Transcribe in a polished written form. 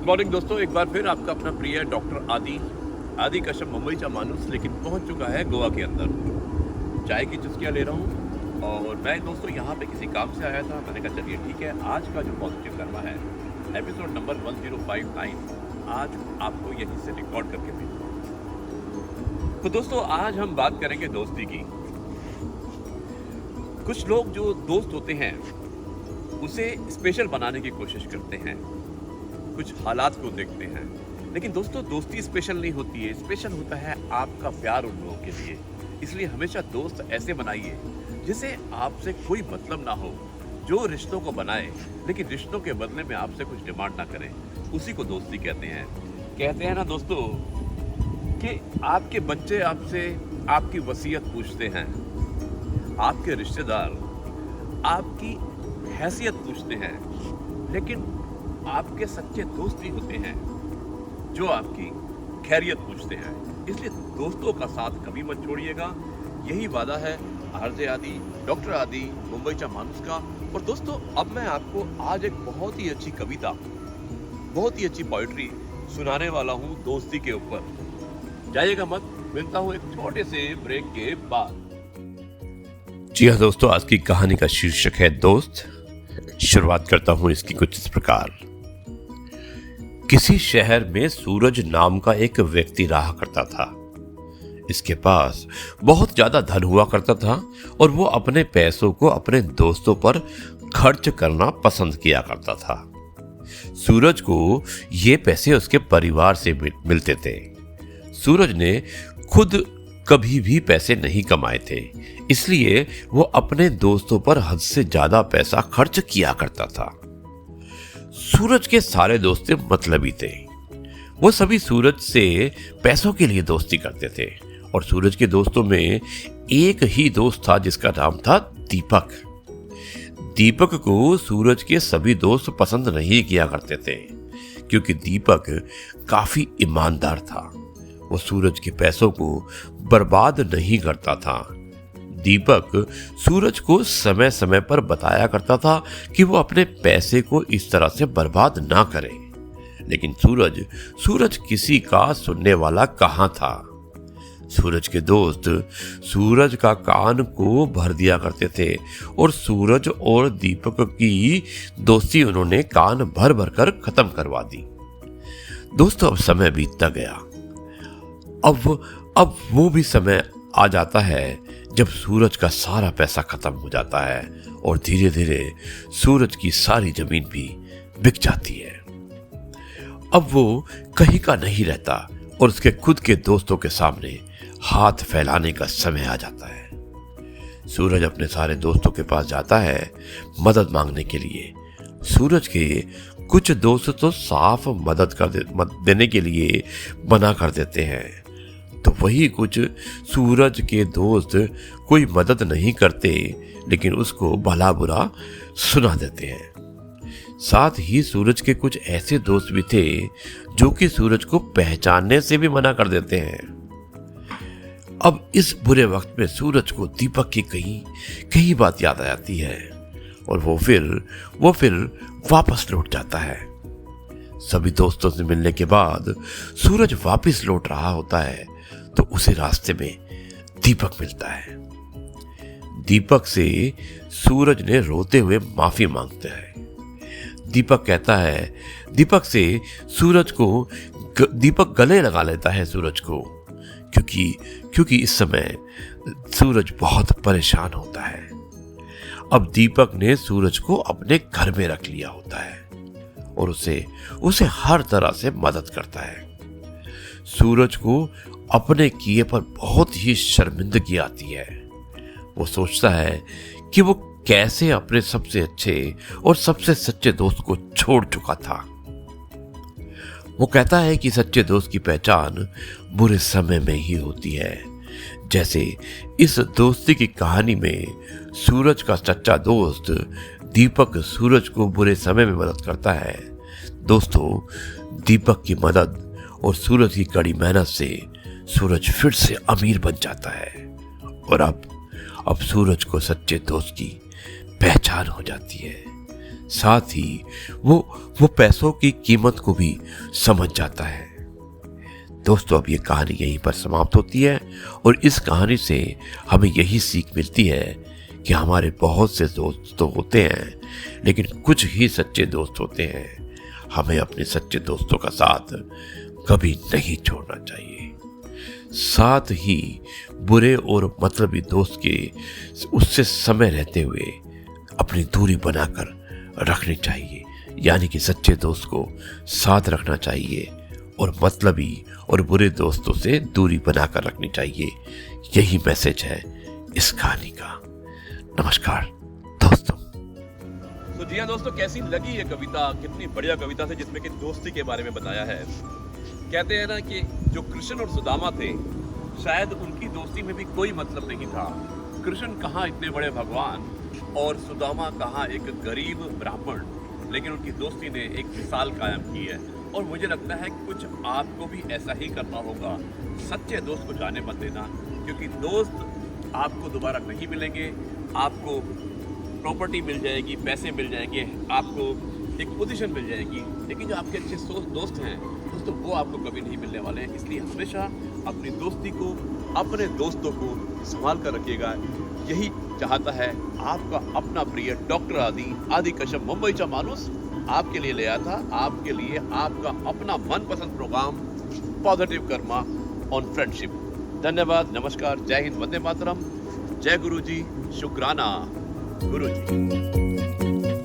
Morning दोस्तों, एक बार फिर आपका अपना प्रिय डॉक्टर आदि कश्यप मुंबईचा माणूस लेकिन पहुंच चुका है गोवा के अंदर। चाय की चुस्कियां ले रहा हूं और मैं दोस्तों यहाँ पे किसी काम से आया था। मैंने कहा चलिए ठीक है, आज का जो पॉजिटिव कर्मा है एपिसोड नंबर 1059 आज आपको यहीं से रिकॉर्ड करके भेजूंगा। तो दोस्तों आज हम बात करेंगे दोस्ती की। कुछ लोग जो दोस्त होते हैं उसे स्पेशल बनाने की कोशिश करते हैं, कुछ हालात को देखते हैं, लेकिन दोस्तों दोस्ती स्पेशल नहीं होती है। स्पेशल होता है आपका प्यार उन लोगों के लिए। इसलिए हमेशा दोस्त ऐसे बनाइए जिसे आपसे कोई मतलब ना हो, जो रिश्तों को बनाए लेकिन रिश्तों के बदले में आपसे कुछ डिमांड ना करें, उसी को दोस्ती कहते हैं। कहते हैं ना दोस्तों कि आपके बच्चे आपसे आपकी वसीयत पूछते हैं, आपके रिश्तेदार आपकी हैसियत पूछते हैं, लेकिन आपके सच्चे दोस्त भी होते हैं जो आपकी खैरियत पूछते हैं। इसलिए दोस्तों का साथ कभी मत छोड़िएगा। यही वादा है आरजे आदि, डॉक्टर आदि, मुंबईचा माणूस का। और दोस्तों अब मैं आपको आज एक बहुत ही अच्छी कविता, बहुत ही अच्छी पोएट्री सुनाने वाला हूं दोस्ती के ऊपर। जाइएगा मत, मिलता हूं एक छोटे से ब्रेक के बाद। जी हाँ दोस्तों, आज की कहानी का शीर्षक है दोस्त। शुरुआत करता हूं इसकी कुछ इस प्रकार। किसी शहर में सूरज नाम का एक व्यक्ति रहा करता था। इसके पास बहुत ज्यादा धन हुआ करता था और वो अपने पैसों को अपने दोस्तों पर खर्च करना पसंद किया करता था। सूरज को ये पैसे उसके परिवार से मिलते थे। सूरज ने खुद कभी भी पैसे नहीं कमाए थे, इसलिए वो अपने दोस्तों पर हद से ज्यादा पैसा खर्च किया करता था। सूरज के सारे दोस्त मतलबी थे। वो सभी सूरज से पैसों के लिए दोस्ती करते थे और सूरज के दोस्तों में एक ही दोस्त था जिसका नाम था दीपक। दीपक को सूरज के सभी दोस्त पसंद नहीं किया करते थे क्योंकि दीपक काफी ईमानदार था। वो सूरज के पैसों को बर्बाद नहीं करता था। दीपक सूरज को समय समय पर बताया करता था कि वो अपने पैसे को इस तरह से बर्बाद ना करे, लेकिन सूरज किसी का सुनने वाला कहाँ था। सूरज के दोस्त सूरज का कान को भर दिया करते थे और सूरज और दीपक की दोस्ती उन्होंने कान भर भर कर खत्म करवा दी। दोस्तों अब समय बीतता गया। अब वो भी समय आ जाता है जब सूरज का सारा पैसा खत्म हो जाता है और धीरे धीरे सूरज की सारी जमीन भी बिक जाती है। अब वो कहीं का नहीं रहता और उसके खुद के दोस्तों के सामने हाथ फैलाने का समय आ जाता है। सूरज अपने सारे दोस्तों के पास जाता है मदद मांगने के लिए। सूरज के कुछ दोस्त तो साफ मदद देने के लिए मना कर देते हैं, तो वही कुछ सूरज के दोस्त कोई मदद नहीं करते लेकिन उसको भला बुरा सुना देते हैं। साथ ही सूरज के कुछ ऐसे दोस्त भी थे जो कि सूरज को पहचानने से भी मना कर देते हैं। अब इस बुरे वक्त में सूरज को दीपक की कई बात याद आ जाती है और वो फिर वापस लौट जाता है। सभी दोस्तों से मिलने के बाद सूरज वापस लौट रहा होता है तो उसे रास्ते में दीपक मिलता है। दीपक से सूरज ने रोते हुए माफी मांगता है। दीपक गले लगा लेता है सूरज को क्योंकि इस समय सूरज बहुत परेशान होता है। अब दीपक ने सूरज को अपने घर में रख लिया होता है और उसे हर तरह से मदद करता है। सूरज को अपने किए पर बहुत ही शर्मिंदगी आती है। वो सोचता है कि वो कैसे अपने सबसे अच्छे और सबसे सच्चे दोस्त को छोड़ चुका था। वो कहता है कि सच्चे दोस्त की पहचान बुरे समय में ही होती है। जैसे इस दोस्ती की कहानी में सूरज का सच्चा दोस्त दीपक सूरज को बुरे समय में मदद करता है। दोस्तों, दीपक की मदद और सूरज की कड़ी मेहनत से सूरज फिर से अमीर बन जाता है और अब सूरज को सच्चे दोस्त की पहचान हो जाती है। साथ ही वो पैसों की कीमत को भी समझ जाता है। दोस्तों, अब ये कहानी यहीं पर समाप्त होती है और इस कहानी से हमें यही सीख मिलती है कि हमारे बहुत से दोस्त तो होते हैं, लेकिन कुछ ही सच्चे दोस्त होते हैं। हमें अपने सच्चे दोस्तों का साथ कभी नहीं छोड़ना चाहिए। साथ ही बुरे और मतलबी दोस्त के उससे समय रहते हुए अपनी दूरी बनाकर रखनी चाहिए, यानी कि सच्चे दोस्त को साथ रखना चाहिए और मतलबी और बुरे दोस्तों से दूरी बनाकर रखनी चाहिए। यही मैसेज है इस कहानी का। नमस्कार दोस्तों। तो जी हाँ दोस्तों, कैसी लगी ये कविता? कितनी बढ़िया कविता थी जिसमें कि दोस्ती के बारे में बताया है। कहते हैं ना कि जो कृष्ण और सुदामा थे, शायद उनकी दोस्ती में भी कोई मतलब नहीं था। कृष्ण कहाँ इतने बड़े भगवान और सुदामा कहाँ एक गरीब ब्राह्मण, लेकिन उनकी दोस्ती ने एक मिसाल कायम की है। और मुझे लगता है कि कुछ आपको भी ऐसा ही करना होगा। सच्चे दोस्त को जाने मत देना, क्योंकि दोस्त आपको दोबारा नहीं मिलेंगे। आपको प्रॉपर्टी मिल जाएगी, पैसे मिल जाएंगे, आपको एक पोजीशन मिल जाएगी, लेकिन जो आपके अच्छे दोस्त हैं दोस्तों, वो आपको कभी नहीं मिलने वाले हैं। इसलिए हमेशा अपनी दोस्ती को, अपने दोस्तों को संभाल कर रखिएगा। यही चाहता है आपका अपना प्रिय डॉक्टर आदि कश्यप, मुंबईचा माणूस, आपके लिए ले आया था। आपके लिए आपका अपना मनपसंद program positive karma on friendship. धन्यवाद, नमस्कार, जय हिंद, वंदे मातरम, जय गुरुजी, शुक्राना गुरुजी।